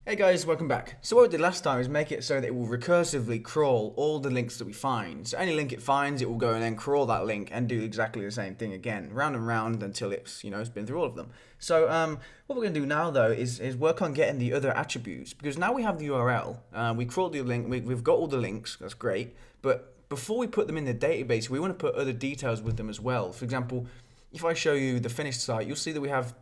Hey guys, welcome back. So what we did last time is make it so that it will recursively crawl all the links that we find. So any link it finds, it will go and then crawl that link and do exactly the same thing again, round and round until it's been through all of them. So what we're going to do now though is work on getting the other attributes, because now we have the URL, we crawled the link, we've got all the links, that's great, but before we put them in the database, we want to put other details with them as well. For example, if I show you the finished site, you'll see that we have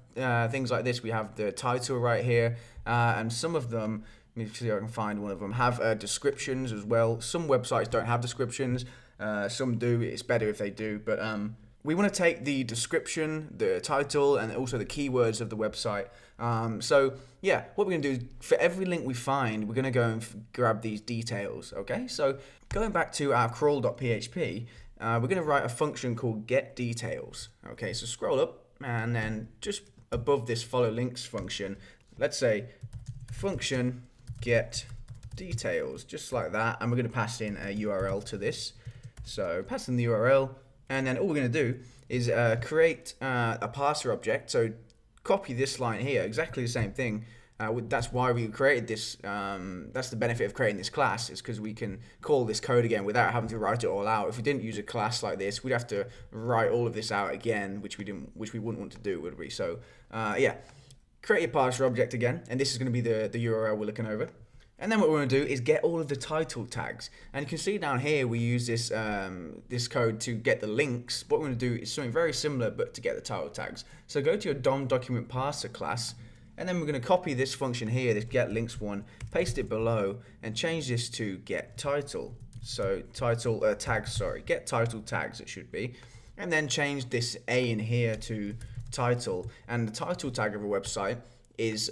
things like this. We have the title right here, and some of them, let me see if I can find one of them, have descriptions as well. Some websites don't have descriptions, some do. It's better if they do, but we want to take the description, the title, and also the keywords of the website. So yeah, what we're going to do is for every link we find, we're going to go and grab these details, okay? So going back to our crawl.php, we're going to write a function called getDetails. Okay, so scroll up and then just above this follow links function, let's say function getDetails, just like that, and we're going to pass in a URL to this. So pass in the URL, and then all we're going to do is create a parser object. So copy this line here, exactly the same thing. That's why we created this, that's the benefit of creating this class, is because we can call this code again without having to write it all out. If we didn't use a class like this, we'd have to write all of this out again, which we wouldn't want to do, would we? So yeah, create a parser object again, and this is going to be the URL we're looking over. And then what we want to do is get all of the title tags. And you can see down here we use this this code to get the links. What we're going to do is something very similar, but to get the title tags. So go to your DOM document parser class, and then we're going to copy this function here, this get links one, paste it below, and change this to get title. So title tags, sorry, get title tags it should be, and then change this A in here to title. And the title tag of a website is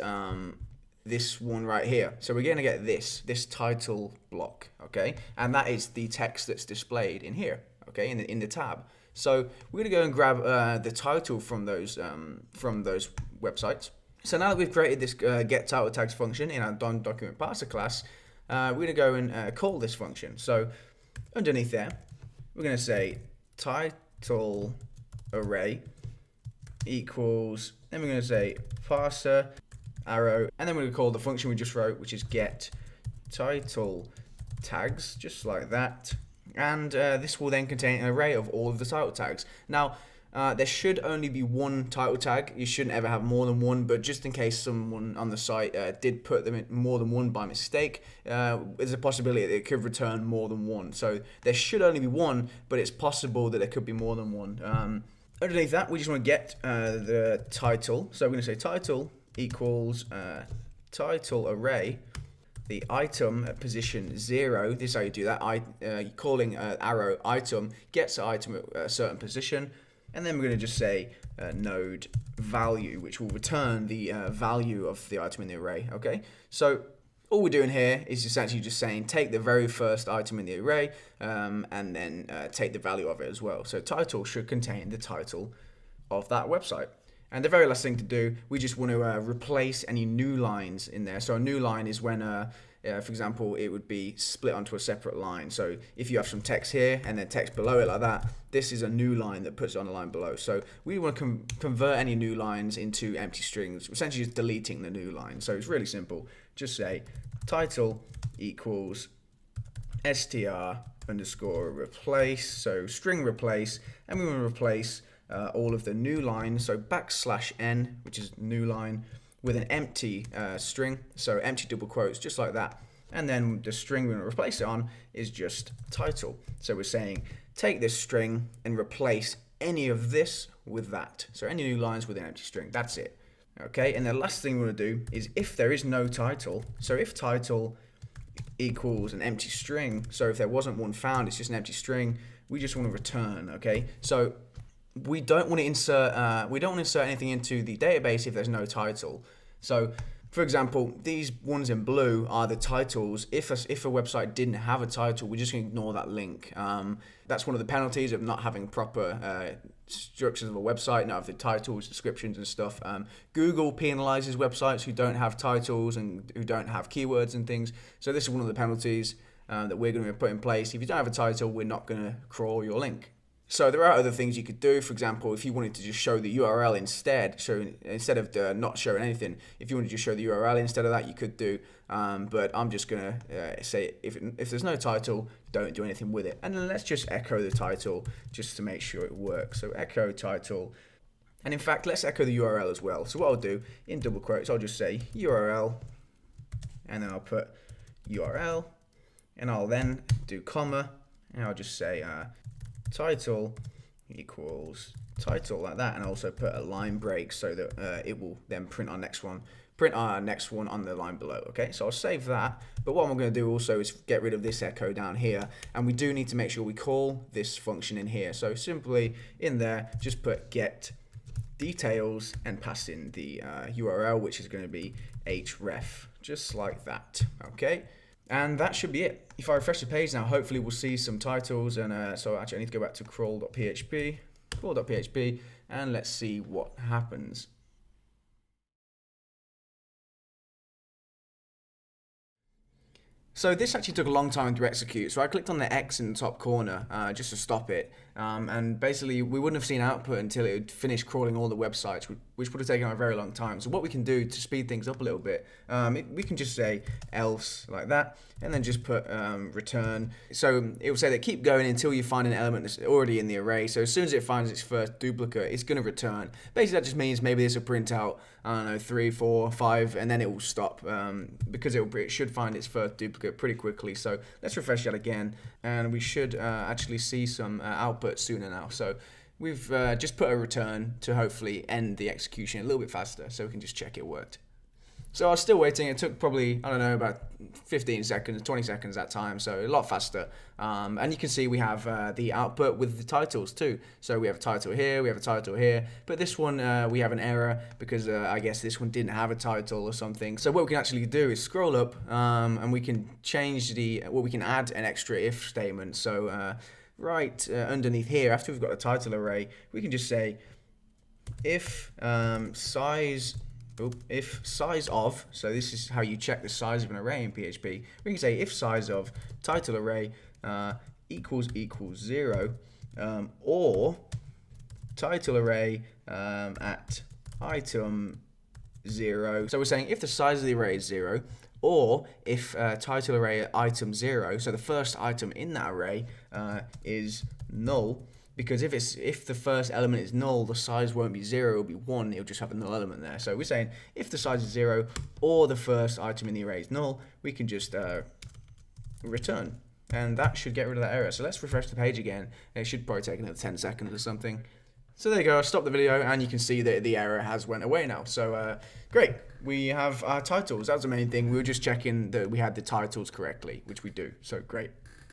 this one right here. So we're going to get this title block, okay, and that is the text that's displayed in here, okay, in the tab. So we're going to go and grab the title from those websites. So now that we've created this get title tags function in our DOM document parser class, we're going to go and call this function. So underneath there, we're going to say title array equals, then we're going to say parser arrow, and then we're going to call the function we just wrote, which is get title tags, just like that. And this will then contain an array of all of the title tags. Now, there should only be one title tag. You shouldn't ever have more than one, but just in case someone on the site did put them in more than one by mistake, there's a possibility that it could return more than one. So there should only be one, but it's possible that there could be more than one. Underneath that, we just want to get the title. So we're going to say title equals title array, the item at position 0. This is how you do that. Calling arrow item gets the item at a certain position. And then we're going to just say node value, which will return the value of the item in the array. Okay, so all we're doing here is essentially just saying take the very first item in the array and then take the value of it as well. So title should contain the title of that website. And the very last thing to do, we just want to replace any new lines in there. So a new line is when, for example, it would be split onto a separate line. So if you have some text here and then text below it like that, this is a new line that puts it on the line below. So we want to convert any new lines into empty strings, essentially just deleting the new line. So it's really simple. Just say title equals str underscore replace, so string replace, and we want to replace all of the new lines, so \n, which is new line, with an empty string, so empty double quotes, just like that. And then the string we're going to replace it on is just title. So we're saying take this string and replace any of this with that. So any new lines with an empty string, that's it. Okay, and the last thing we want to do is if there is no title, so if title equals an empty string, so if there wasn't one found, it's just an empty string, we just want to return, okay? So we don't want to insert anything into the database if there's no title. So for example, these ones in blue are the titles. If a website didn't have a title, we're just going to ignore that link. That's one of the penalties of not having proper structures of a website, not having titles, descriptions and stuff. Google penalizes websites who don't have titles and who don't have keywords and things. So this is one of the penalties that we're going to put in place. If you don't have a title, we're not going to crawl your link. So there are other things you could do. For example, if you wanted to just show the URL instead, instead of not showing anything, if you wanted to just show the URL instead of that, you could do. But I'm just gonna say if there's no title, don't do anything with it. And then let's just echo the title just to make sure it works. So echo title. And in fact, let's echo the URL as well. So what I'll do in double quotes, I'll just say URL, and then I'll put URL, and I'll then do comma, and I'll just say title equals title like that, and also put a line break so that it will then print our next one on the line below. Okay, so I'll save that, but what I'm going to do also is get rid of this echo down here, and we do need to make sure we call this function in here. So simply in there, just put get details and pass in the URL, which is going to be href, just like that. Okay. And that should be it. If I refresh the page now, hopefully we'll see some titles. And so actually I need to go back to crawl.php, and let's see what happens. So this actually took a long time to execute. So I clicked on the X in the top corner just to stop it. And basically we wouldn't have seen output until it would finish crawling all the websites, which would have taken a very long time. So what we can do to speed things up a little bit, we can just say else like that, and then just put return. So it will say that keep going until you find an element that's already in the array. So as soon as it finds its first duplicate, it's going to return. Basically that just means maybe this will print out, I don't know, 3, 4, 5, and then it will stop because it should find its first duplicate pretty quickly. So let's refresh that again, and we should actually see some output sooner now. So we've just put a return to hopefully end the execution a little bit faster, so we can just check it worked. So I was still waiting. It took probably, I don't know, about 15 seconds, 20 seconds that time, so a lot faster. And you can see we have the output with the titles too. So we have a title here, we have a title here, but this one we have an error because I guess this one didn't have a title or something. So what we can actually do is scroll up and we can change we can add an extra if statement. So right underneath here, after we've got a title array, we can just say if size of, so this is how you check the size of an array in PHP. We can say if size of title array equals 0, or title array at item 0. So we're saying if the size of the array is 0, or if title array at item 0, so the first item in that array is null. Because if the first element is null, the size won't be 0, it'll be 1, it'll just have a null element there. So we're saying if the size is 0 or the first item in the array is null, we can just return. And that should get rid of that error. So let's refresh the page again. It should probably take another 10 seconds or something. So there you go, I stopped the video and you can see that the error has went away now. So great, we have our titles. That was the main thing. We were just checking that we had the titles correctly, which we do. So great.